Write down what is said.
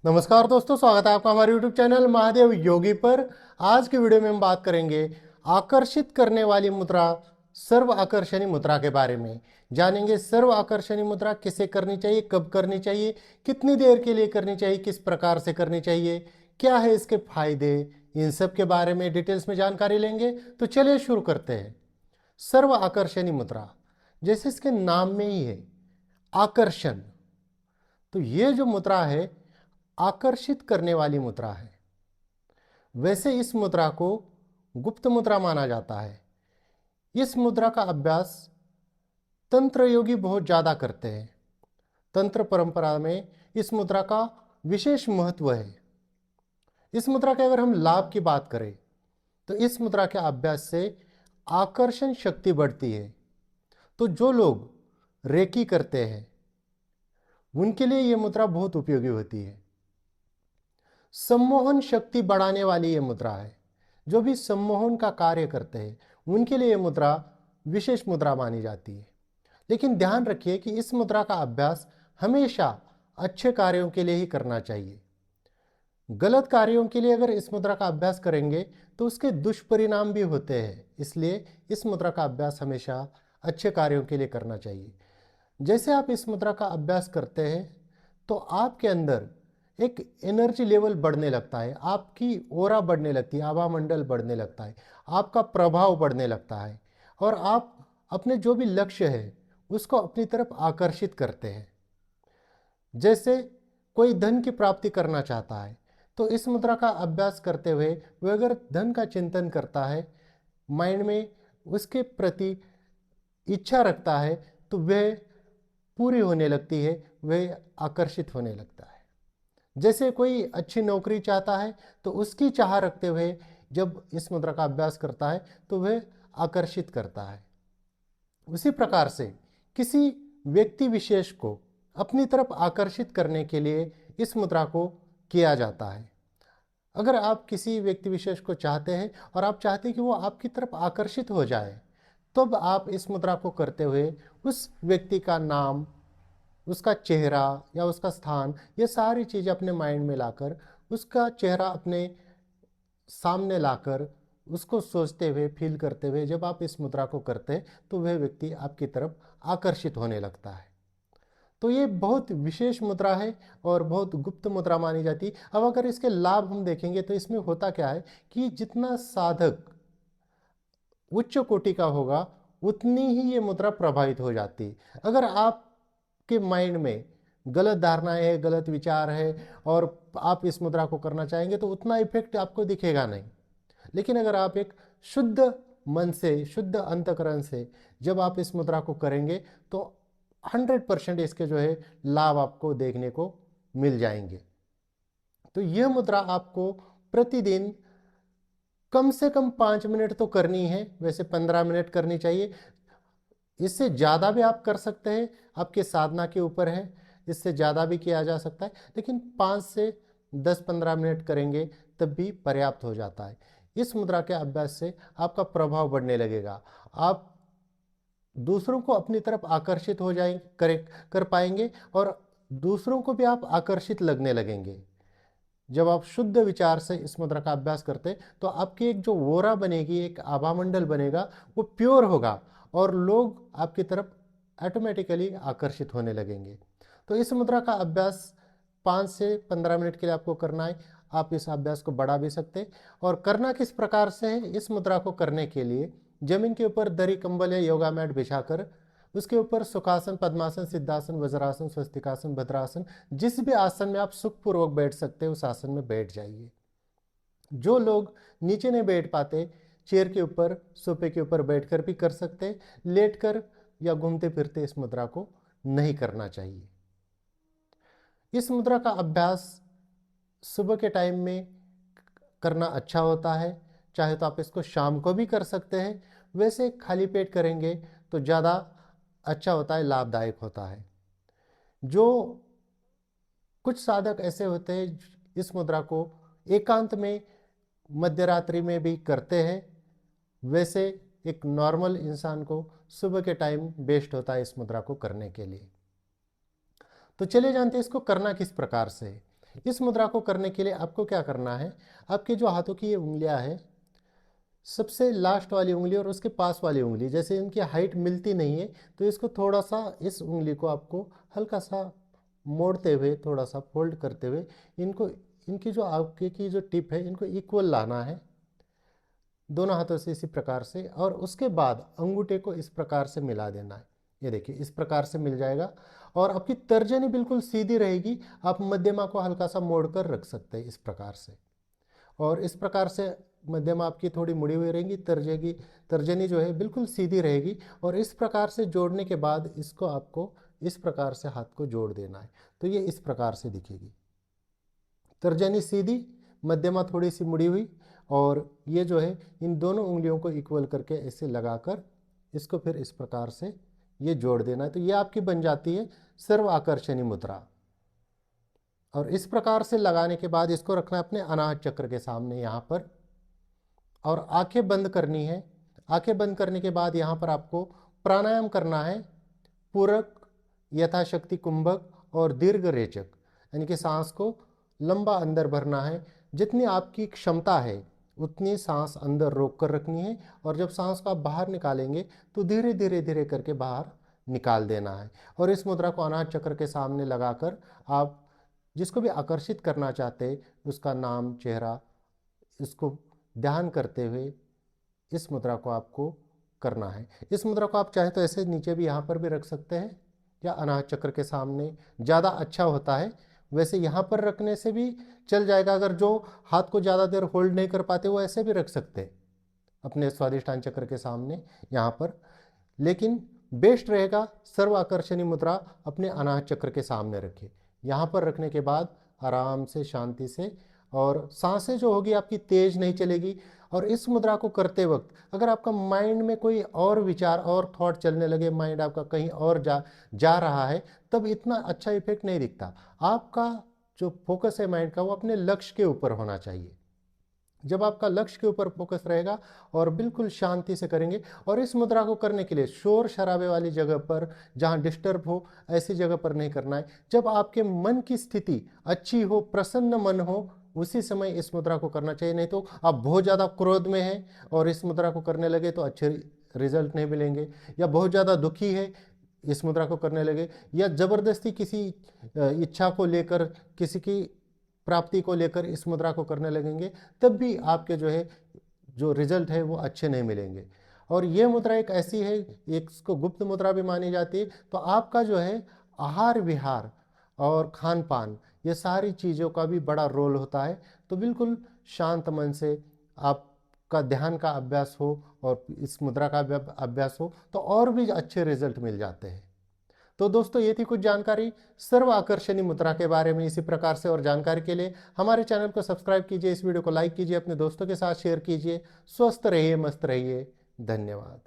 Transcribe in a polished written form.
नमस्कार दोस्तों, स्वागत है आपका हमारे YouTube चैनल महादेव योगी पर। आज की वीडियो में हम बात करेंगे आकर्षित करने वाली मुद्रा सर्व आकर्षणी मुद्रा के बारे में। जानेंगे सर्व आकर्षणी मुद्रा किसे करनी चाहिए, कब करनी चाहिए, कितनी देर के लिए करनी चाहिए, किस प्रकार से करनी चाहिए, क्या है इसके फायदे, इन सब के बारे में डिटेल्स में जानकारी लेंगे। तो चलिए शुरू करते हैं। सर्व आकर्षणी मुद्रा, जैसे इसके नाम में ही है आकर्षण, तो ये जो मुद्रा है आकर्षित करने वाली मुद्रा है। वैसे इस मुद्रा को गुप्त मुद्रा माना जाता है। इस मुद्रा का अभ्यास तंत्र योगी बहुत ज्यादा करते हैं। तंत्र परंपरा में इस मुद्रा का विशेष महत्व है। इस मुद्रा के अगर हम लाभ की बात करें तो इस मुद्रा के अभ्यास से आकर्षण शक्ति बढ़ती है। तो जो लोग रेकी करते हैं उनके लिए यह मुद्रा बहुत उपयोगी होती है। सम्मोहन शक्ति बढ़ाने वाली यह मुद्रा है। जो भी सम्मोहन का कार्य करते हैं उनके लिए यह मुद्रा विशेष मुद्रा मानी जाती है। लेकिन ध्यान रखिए कि इस मुद्रा का अभ्यास हमेशा अच्छे कार्यों के लिए ही करना चाहिए। गलत कार्यों के लिए अगर इस मुद्रा का अभ्यास करेंगे तो उसके दुष्परिणाम भी होते हैं। इसलिए इस मुद्रा का अभ्यास हमेशा अच्छे कार्यों के लिए करना चाहिए। जैसे आप इस मुद्रा का अभ्यास करते हैं तो आपके अंदर एक एनर्जी लेवल बढ़ने लगता है, आपकी ओरा बढ़ने लगती है, आभा मंडल बढ़ने लगता है, आपका प्रभाव बढ़ने लगता है और आप अपने जो भी लक्ष्य है उसको अपनी तरफ आकर्षित करते हैं। जैसे कोई धन की प्राप्ति करना चाहता है तो इस मुद्रा का अभ्यास करते हुए वह अगर धन का चिंतन करता है, माइंड में उसके प्रति इच्छा रखता है तो वह पूरी होने लगती है, वह आकर्षित होने लगता है। जैसे कोई अच्छी नौकरी चाहता है तो उसकी चाह रखते हुए जब इस मुद्रा का अभ्यास करता है तो वह आकर्षित करता है। उसी प्रकार से किसी व्यक्ति विशेष को अपनी तरफ आकर्षित करने के लिए इस मुद्रा को किया जाता है। अगर आप किसी व्यक्ति विशेष को चाहते हैं और आप चाहते हैं कि वो आपकी तरफ आकर्षित हो जाए, तब आप इस मुद्रा को करते हुए उस व्यक्ति का नाम, उसका चेहरा या उसका स्थान, ये सारी चीज़ें अपने माइंड में लाकर, उसका चेहरा अपने सामने लाकर, उसको सोचते हुए, फील करते हुए जब आप इस मुद्रा को करते हैं तो वह व्यक्ति आपकी तरफ आकर्षित होने लगता है। तो ये बहुत विशेष मुद्रा है और बहुत गुप्त मुद्रा मानी जाती है। अब अगर इसके लाभ हम देखेंगे तो इसमें होता क्या है कि जितना साधक उच्च कोटि का होगा उतनी ही ये मुद्रा प्रभावित हो जाती है। अगर आपके माइंड में गलत धारणाएं है, गलत विचार है और आप इस मुद्रा को करना चाहेंगे तो उतना इफेक्ट आपको दिखेगा नहीं। लेकिन अगर आप एक शुद्ध मन से, शुद्ध अंतकरण से जब आप इस मुद्रा को करेंगे तो 100% इसके जो है लाभ आपको देखने को मिल जाएंगे। तो यह मुद्रा आपको प्रतिदिन कम से कम 5 मिनट तो करनी है। वैसे 15 मिनट करनी चाहिए, इससे ज़्यादा भी आप कर सकते हैं, आपके साधना के ऊपर है, इससे ज़्यादा भी किया जा सकता है। लेकिन 5 से 10-15 मिनट करेंगे तब भी पर्याप्त हो जाता है। इस मुद्रा के अभ्यास से आपका प्रभाव बढ़ने लगेगा, आप दूसरों को अपनी तरफ आकर्षित हो जाएंगे, कर पाएंगे और दूसरों को भी आप आकर्षित लगने लगेंगे। जब आप शुद्ध विचार से इस मुद्रा का अभ्यास करते तो आपकी एक जो वोरा बनेगी, एक आभामंडल बनेगा, वो प्योर होगा और लोग आपकी तरफ ऑटोमेटिकली आकर्षित होने लगेंगे। तो इस मुद्रा का अभ्यास 5 से 15 मिनट के लिए आपको करना है। आप इस अभ्यास को बढ़ा भी सकते हैं। और करना किस प्रकार से है, इस मुद्रा को करने के लिए जमीन के ऊपर दरी कंबल या योगा मैट बिछाकर उसके ऊपर सुखासन, पद्मासन, सिद्धासन, वज्रासन, स्वस्तिकासन, भद्रासन, जिस भी आसन में आप सुखपूर्वक बैठ सकते हैं उस आसन में बैठ जाइए। जो लोग नीचे नहीं बैठ पाते, चेयर के ऊपर, सोफे के ऊपर बैठकर भी कर सकते हैं। लेटकर या घूमते फिरते इस मुद्रा को नहीं करना चाहिए। इस मुद्रा का अभ्यास सुबह के टाइम में करना अच्छा होता है, चाहे तो आप इसको शाम को भी कर सकते हैं। वैसे खाली पेट करेंगे तो ज़्यादा अच्छा होता है, लाभदायक होता है। जो कुछ साधक ऐसे होते हैं इस मुद्रा को एकांत में मध्य रात्रि में भी करते हैं। वैसे एक नॉर्मल इंसान को सुबह के टाइम बेस्ट होता है इस मुद्रा को करने के लिए। तो चलिए जानते हैं इसको करना किस प्रकार से है। इस मुद्रा को करने के लिए आपको क्या करना है, आपके जो हाथों की ये उंगलियां हैं, सबसे लास्ट वाली उंगली और उसके पास वाली उंगली, जैसे इनकी हाइट मिलती नहीं है तो इसको थोड़ा सा, इस उंगली को आपको हल्का सा मोड़ते हुए, थोड़ा सा फोल्ड करते हुए इनको, इनकी जो आपके की जो टिप है इनको इक्वल लाना है दोनों हाथों से इसी प्रकार से, और उसके बाद अंगूठे को इस प्रकार से मिला देना है। ये देखिए इस प्रकार से मिल जाएगा और आपकी तर्जनी बिल्कुल सीधी रहेगी। आप मध्यमा को हल्का सा मोड़ कर रख सकते हैं इस प्रकार से, और इस प्रकार से मध्यमा आपकी थोड़ी मुड़ी हुई रहेगी, तर्जनी जो है बिल्कुल सीधी रहेगी। और इस प्रकार से जोड़ने के बाद इसको आपको इस प्रकार से हाथ को जोड़ देना है, तो ये इस प्रकार से दिखेगी, तर्जनी सीधी, मध्यमा थोड़ी सी मुड़ी हुई, और ये जो है इन दोनों उंगलियों को इक्वल करके ऐसे लगाकर इसको फिर इस प्रकार से ये जोड़ देना है। तो ये आपकी बन जाती है सर्व आकर्षणी मुद्रा। और इस प्रकार से लगाने के बाद इसको रखना है अपने अनाहत चक्र के सामने यहाँ पर, और आंखें बंद करनी है। आंखें बंद करने के बाद यहाँ पर आपको प्राणायाम करना है, पूरक, यथाशक्ति कुंभक और दीर्घ रेचक, यानी कि सांस को लंबा अंदर भरना है। जितनी आपकी क्षमता है उतनी सांस अंदर रोक कर रखनी है, और जब सांस को आप बाहर निकालेंगे तो धीरे धीरे धीरे करके बाहर निकाल देना है। और इस मुद्रा को अनाहत चक्र के सामने लगाकर आप जिसको भी आकर्षित करना चाहते हैं उसका नाम, चेहरा, इसको ध्यान करते हुए इस मुद्रा को आपको करना है। इस मुद्रा को आप चाहे तो ऐसे नीचे भी यहाँ पर भी रख सकते हैं, या अनाहत चक्र के सामने ज़्यादा अच्छा होता है। वैसे यहाँ पर रखने से भी चल जाएगा, अगर जो हाथ को ज़्यादा देर होल्ड नहीं कर पाते वो ऐसे भी रख सकते हैं अपने स्वादिष्टान चक्र के सामने यहाँ पर। लेकिन बेस्ट रहेगा सर्व आकर्षणी मुद्रा अपने अनाहत चक्र के सामने रखिए। यहाँ पर रखने के बाद आराम से, शांति से, और सांसें जो होगी आपकी तेज नहीं चलेगी। और इस मुद्रा को करते वक्त अगर आपका माइंड में कोई और विचार और थॉट चलने लगे, माइंड आपका कहीं और जा रहा है, तब इतना अच्छा इफेक्ट नहीं दिखता। आपका जो फोकस है माइंड का वो अपने लक्ष्य के ऊपर होना चाहिए। जब आपका लक्ष्य के ऊपर फोकस रहेगा और बिल्कुल शांति से करेंगे, और इस मुद्रा को करने के लिए शोर शराबे वाली जगह पर, जहाँ डिस्टर्ब हो, ऐसी जगह पर नहीं करना है। जब आपके मन की स्थिति अच्छी हो, प्रसन्न मन हो, उसी समय इस मुद्रा को करना चाहिए। नहीं तो आप बहुत ज़्यादा क्रोध में हैं और इस मुद्रा को करने लगे तो अच्छे रिजल्ट नहीं मिलेंगे, या बहुत ज़्यादा दुखी है इस मुद्रा को करने लगे, या ज़बरदस्ती किसी इच्छा को लेकर, किसी की प्राप्ति को लेकर इस मुद्रा को करने लगेंगे, तब भी आपके जो है जो रिजल्ट है वो अच्छे नहीं मिलेंगे। और ये मुद्रा एक ऐसी है, एक इसको गुप्त मुद्रा भी मानी जाती है। तो आपका जो है आहार विहार और खान पान, ये सारी चीज़ों का भी बड़ा रोल होता है। तो बिल्कुल शांत मन से आपका ध्यान का अभ्यास हो और इस मुद्रा का अभ्यास हो तो और भी अच्छे रिजल्ट मिल जाते हैं। तो दोस्तों ये थी कुछ जानकारी सर्व आकर्षणी मुद्रा के बारे में। इसी प्रकार से और जानकारी के लिए हमारे चैनल को सब्सक्राइब कीजिए, इस वीडियो को लाइक कीजिए, अपने दोस्तों के साथ शेयर कीजिए। स्वस्थ रहिए, मस्त रहिए। धन्यवाद।